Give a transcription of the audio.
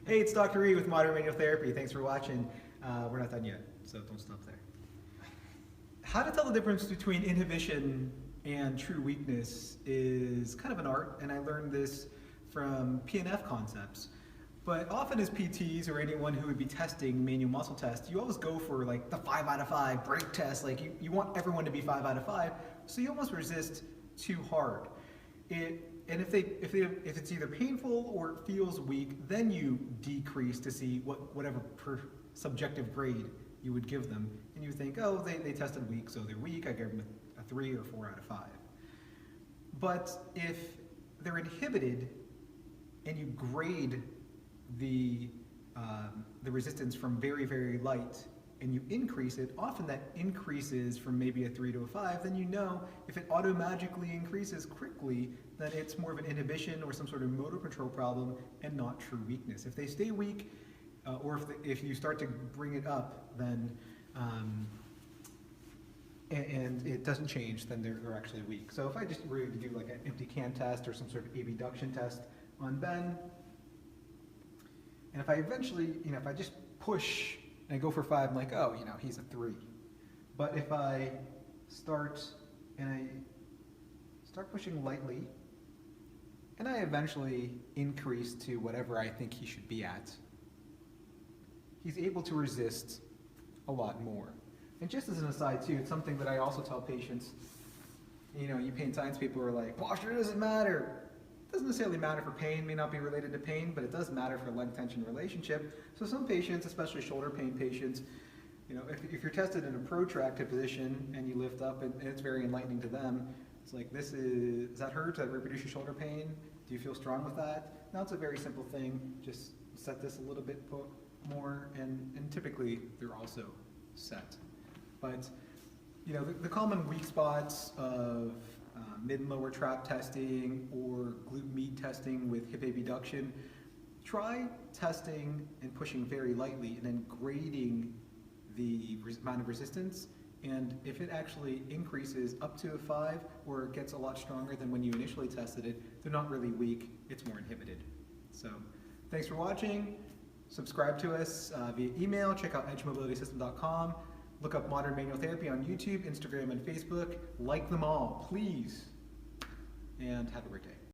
Hey, it's Dr. E with Modern Manual Therapy. Thanks for watching. We're not done yet, so don't stop there. How to tell the difference between inhibition and true weakness is kind of an art, and I learned this from PNF concepts. But often as PTs or anyone who would be testing manual muscle tests, you always go for like the 5 out of 5 break test. Like you want everyone to be 5 out of 5, so you almost resist too hard. And if it's either painful or it feels weak, then you decrease to see whatever subjective grade you would give them. And you think, oh, they tested weak, so they're weak, I give them a 3 or 4 out of 5. But if they're inhibited and you grade the resistance from very, very light and you increase it, often that increases from maybe a 3 to a 5, then you know if it automagically increases quickly, then it's more of an inhibition or some sort of motor control problem and not true weakness. If they stay weak, or if you start to bring it up, then and it doesn't change, then they're actually weak. So if I just were to do like an empty can test or some sort of abduction test on Ben, and if I eventually, if I just push and I go for 5, I'm like, oh, he's a 3. But if I start pushing lightly, and I eventually increase to whatever I think he should be at, he's able to resist a lot more. And just as an aside too, it's something that I also tell patients, you pain science people are like, posture doesn't matter. It doesn't necessarily matter for pain, may not be related to pain, but it does matter for leg tension relationship. So some patients, especially shoulder pain patients, if you're tested in a protracted position and you lift up and it's very enlightening to them, it's like, does that hurt? Does that reproduce your shoulder pain? Do you feel strong with that? Now it's a very simple thing. Just set this a little bit more, and typically they're also set. But the common weak spots of mid and lower trap testing or glute med testing with hip abduction, try testing and pushing very lightly and then grading the amount of resistance. And if it actually increases up to a 5 or it gets a lot stronger than when you initially tested it, they're not really weak, it's more inhibited. So thanks for watching. Subscribe to us via email, check out edgemobilitysystem.com, look up Modern Manual Therapy on YouTube, Instagram, and Facebook. Like them all, please, and have a great day.